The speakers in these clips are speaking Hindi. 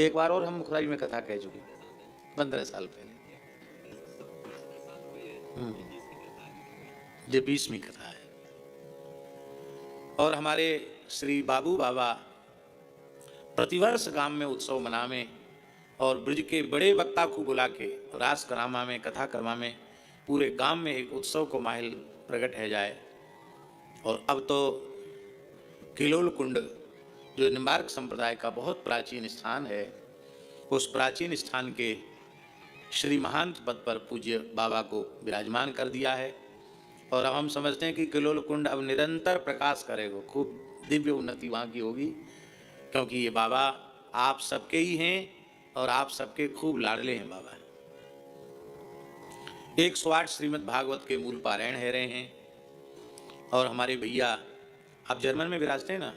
एक बार और हम मुखराई में कथा कह चुके 15 साल पहले। ये 20वीं कथा है। और हमारे श्री बाबू बाबा प्रतिवर्ष गांव में उत्सव मनावे और ब्रज के बड़े वक्ता को बुला के रास करामा में कथा करमा में पूरे गांव में एक उत्सव को माहिल प्रकट है जाए। और अब तो किलोल कुंड जो निम्बार्क संप्रदाय का बहुत प्राचीन स्थान है, उस प्राचीन स्थान के श्री महंत पद पर पूज्य बाबा को विराजमान कर दिया है। और अब हम समझते हैं कि किलोल कुंड अब निरंतर प्रकाश करेगा, खूब दिव्य उन्नति वहाँ की होगी, क्योंकि ये बाबा आप सबके ही हैं और आप सबके खूब लाडले हैं। बाबा 108 श्रीमद् भागवत के मूल पारायण है रहे हैं। और हमारे भैया आप जर्मन में विराजते हैं ना,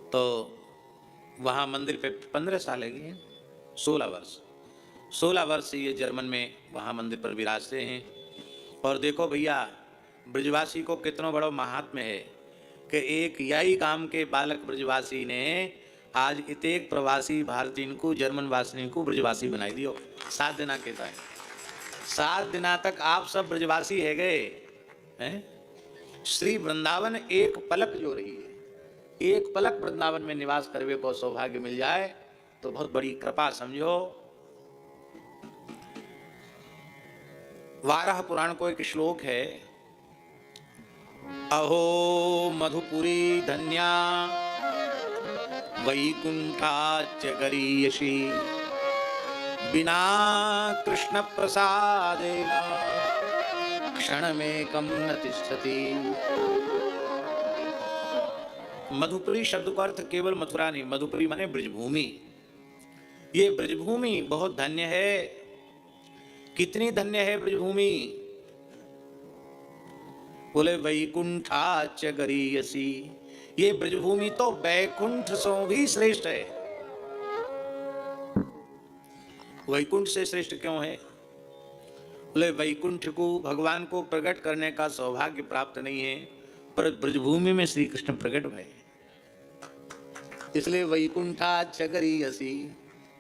तो वहाँ मंदिर पे 15 साल लगे हैं, 16 वर्ष से ये जर्मन में वहाँ मंदिर पर विराजते हैं। और देखो भैया ब्रजवासी को कितना बड़ा महात्म्य है कि एक यही काम के बालक ब्रजवासी ने आज इतेक प्रवासी भारतीय को जर्मन वासिनी को ब्रजवासी बनाई दियो। 7 दिना के टाइम 7 दिना तक आप सब ब्रजवासी है गए हैं। श्री वृंदावन एक पलक जो रही है, एक पलक वृंदावन में निवास करने को सौभाग्य मिल जाए तो बहुत बड़ी कृपा समझो। वाराह पुराण को एक श्लोक है, अहो मधुपुरी धन्या वैकुंठाच गरीयसी बिना कृष्ण प्रसादेन क्षणमेकं न तिष्ठति। मधुपुरी शब्द का अर्थ केवल मथुरा नहीं, मधुपुरी माने ब्रजभूमि। ये ब्रजभूमि बहुत धन्य है। कितनी धन्य है ब्रजभूमि? बोले वैकुंठाच गरीयसी, ये ब्रजभूमि तो वैकुंठ से भी श्रेष्ठ है। वैकुंठ से श्रेष्ठ क्यों है? बोले वैकुंठ को भगवान को प्रकट करने का सौभाग्य प्राप्त नहीं है, पर ब्रजभूमि में श्री कृष्ण प्रकट हुए, इसलिए वैकुंठाच गरीयसी,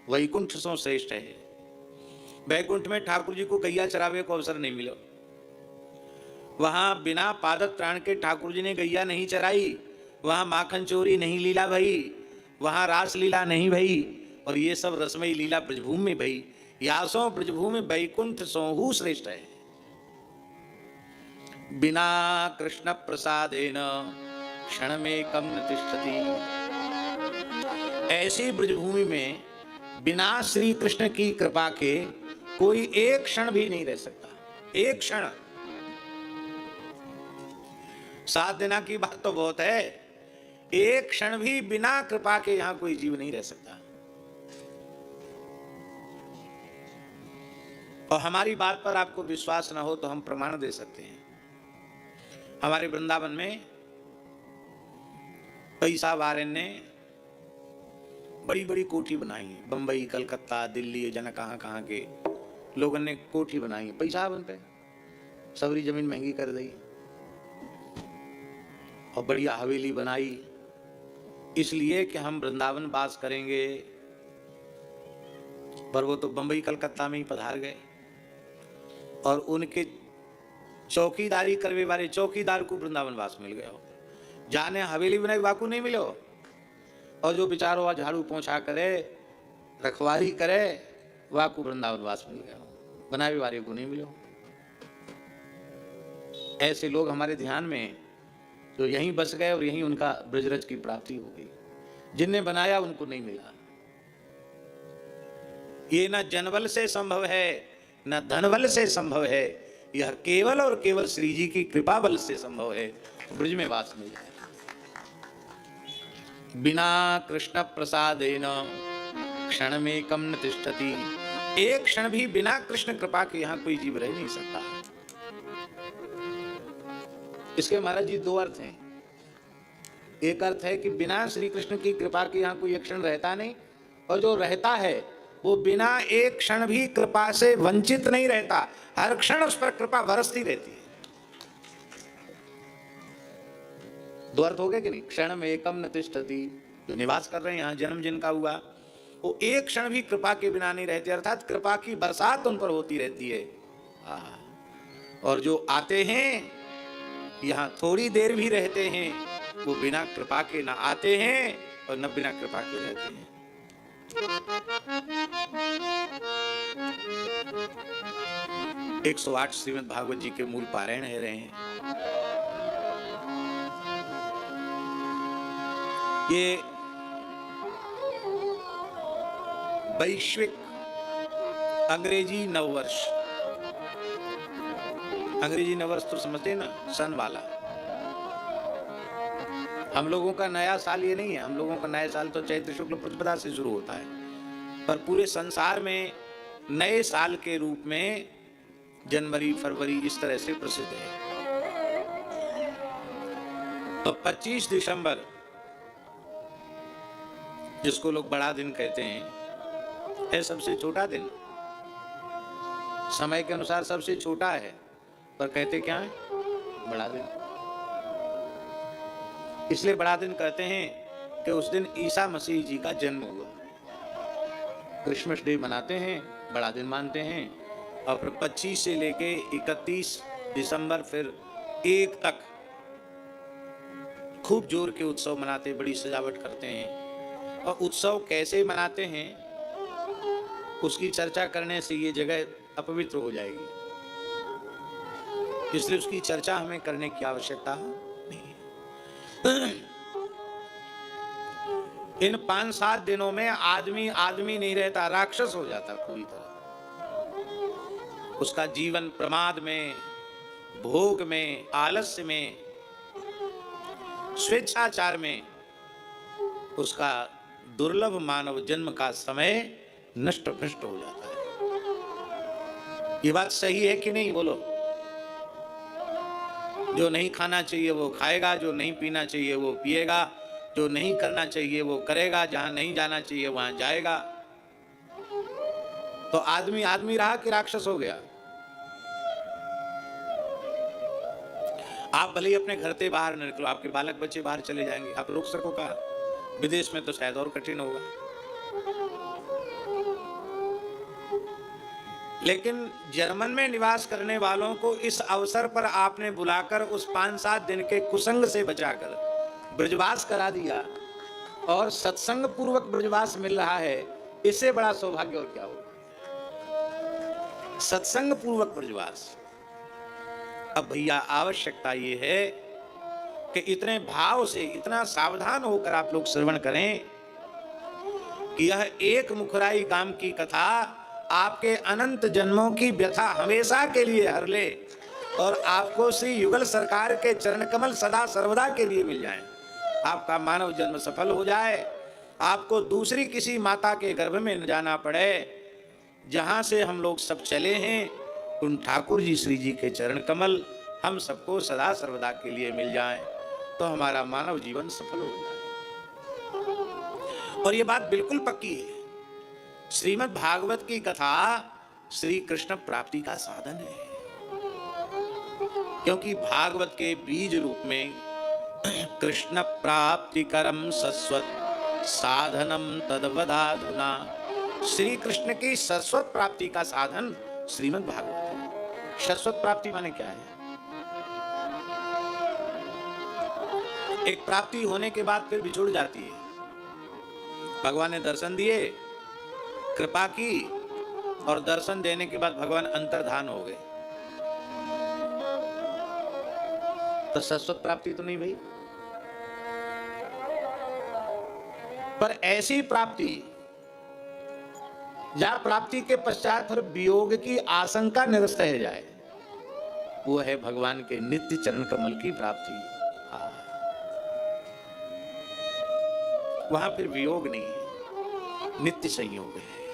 वैकुंठ से श्रेष्ठ है। वैकुंठ में ठाकुर जी को गैया चरावे को अवसर नहीं मिला। वहां बिना पादत प्राण के ठाकुर जी ने गैया नहीं चराई, वहां माखन चोरी नहीं लीला भई, वहां रास लीला नहीं भई, और ये सब रसमयी लीला ब्रजभूमि में भई। यासों ब्रजभूमि वैकुंठ सोहू श्रेष्ठ है। बिना कृष्ण प्रसादेन क्षणमेकं न तिष्ठति। ऐसी ब्रजभूमि में बिना श्री कृष्ण की कृपा के कोई एक क्षण भी नहीं रह सकता। एक क्षण। 7 दिना की बात तो बहुत है, एक क्षण भी बिना कृपा के यहां कोई जीव नहीं रह सकता। और हमारी बात पर आपको विश्वास ना हो तो हम प्रमाण दे सकते हैं। हमारे वृंदावन में कई साहब ने बड़ी बड़ी कोठी बनाई है। बंबई, कलकत्ता, दिल्ली, जन कहां के लोगों ने कोठी बनाई है। पैसा बन पे सबरी जमीन महंगी कर दी और बढ़िया हवेली बनाई, इसलिए कि हम वृंदावन वास करेंगे। पर वो तो बंबई कलकत्ता में ही पधार गए और उनके चौकीदारी करने वाले चौकीदार को वृंदावन वास मिल गया। जाने हवेली बनाई वाकू नहीं मिलो, और जो बेचारो झाड़ू पोछा करे, रखवारी करे, वाकू वृंदावन वास मिल गया, बनावे वाले को नहीं मिलो। ऐसे लोग हमारे ध्यान में जो यहीं बस गए और यहीं उनका ब्रजरज की प्राप्ति हो गई। जिनने बनाया उनको नहीं मिला। ये न जनबल से संभव है न धनबल से संभव है, यह केवल और केवल श्री जी की कृपा बल से संभव है। ब्रज में वास मिल जाए। बिना कृष्ण प्रसादेन क्षणमेकं न तिष्ठति। एक क्षण भी बिना कृष्ण कृपा के यहां कोई जीव रह नहीं सकता। इसके महाराज जी 2 अर्थ हैं। एक अर्थ है कि बिना श्री कृष्ण की कृपा के यहां कोई एक क्षण रहता नहीं, और जो रहता है वो बिना एक क्षण भी कृपा से वंचित नहीं रहता। हर क्षण उस पर कृपा बरसती रहती है। 2 अर्थ हो गए कि नहीं? क्षण में एकम न तिष्ठति, जो निवास कर रहे हैं यहाँ, जन्म जिनका हुआ वो एक क्षण भी कृपा के बिना नहीं रहते, अर्थात कृपा की बरसात उन पर होती रहती है। और जो आते हैं यहाँ थोड़ी देर भी रहते हैं, वो बिना कृपा के ना आते हैं और न बिना कृपा के रहते हैं। 108 श्रीमद् भागवत जी के मूल पारायण है रहे हैं। ये वैश्विक अंग्रेजी नववर्ष, अंग्रेजी नववर्ष तो समझते हैं ना, सन वाला। हम लोगों का नया साल ये नहीं है, हम लोगों का नया साल तो चैत्र शुक्ल प्रतिपदा से शुरू होता है, पर पूरे संसार में नए साल के रूप में जनवरी फरवरी इस तरह से प्रसिद्ध है। तो 25 दिसंबर जिसको लोग बड़ा दिन कहते हैं, है सबसे छोटा दिन, समय के अनुसार सबसे छोटा है, पर कहते क्या है? बड़ा दिन। इसलिए बड़ा दिन कहते हैं कि उस दिन ईसा मसीह जी का जन्म हुआ। क्रिसमस डे मनाते हैं, बड़ा दिन मानते हैं। और फिर 25 से लेके 31 दिसंबर फिर 1 तक खूब जोर के उत्सव मनाते, बड़ी सजावट करते हैं। और उत्सव कैसे मनाते हैं उसकी चर्चा करने से ये जगह अपवित्र हो जाएगी, इसलिए उसकी चर्चा हमें करने की आवश्यकता नहीं। इन 5-7 दिनों में आदमी आदमी नहीं रहता, राक्षस हो जाता पूरी तरह। उसका जीवन प्रमाद में, भोग में, आलस्य में, स्वेच्छाचार में उसका दुर्लभ मानव जन्म का समय नष्ट भ्रष्ट हो जाता है। ये बात सही है कि नहीं? बोलो। जो नहीं खाना चाहिए वो खाएगा, जो नहीं पीना चाहिए वो पिएगा, जो नहीं करना चाहिए वो करेगा, जहां नहीं जाना चाहिए वहां जाएगा। तो आदमी आदमी रहा कि राक्षस हो गया? आप भले ही अपने घर से बाहर न निकलो, आपके बालक बच्चे बाहर चले जाएंगे, आप रोक सको का? विदेश में तो शायद और कठिन होगा। लेकिन जर्मन में निवास करने वालों को इस अवसर पर आपने बुलाकर उस 5-7 दिन के कुसंग से बचाकर ब्रजवास करा दिया और सत्संग पूर्वक ब्रजवास मिल रहा है, इससे बड़ा सौभाग्य और क्या होगा? सत्संग पूर्वक ब्रजवास। अब भैया आवश्यकता ये है कि इतने भाव से, इतना सावधान होकर आप लोग श्रवण करें कि यह एक मुखराई गांव की कथा आपके अनंत जन्मों की व्यथा हमेशा के लिए हर ले और आपको श्री युगल सरकार के चरण कमल सदा सर्वदा के लिए मिल जाए। आपका मानव जन्म सफल हो जाए, आपको दूसरी किसी माता के गर्भ में न जाना पड़े। जहां से हम लोग सब चले हैं उन ठाकुर जी श्री जी के चरण कमल हम सबको सदा सर्वदा के लिए मिल जाए, तो हमारा मानव जीवन सफल हो जाए। और ये बात बिल्कुल पक्की है। श्रीमद् भागवत की कथा श्री कृष्ण प्राप्ति का साधन है, क्योंकि भागवत के बीज रूप में कृष्ण प्राप्ति करम सस्वत साधनम तदवदाधुना, श्री कृष्ण की सस्वत प्राप्ति का साधन श्रीमद् भागवत है। शाश्वत प्राप्ति माने क्या है? एक प्राप्ति होने के बाद फिर बिछुड़ जाती है। भगवान ने दर्शन दिए, कृपा की, और दर्शन देने के बाद भगवान अंतर्धान हो गए, तो शाश्वत प्राप्ति तो नहीं भाई। पर ऐसी प्राप्ति या प्राप्ति के पश्चात फिर वियोग की आशंका निरस्त रह जाए, वो है भगवान के नित्य चरण कमल की प्राप्ति। वहां फिर वियोग नहीं है, नित्य संयोग है।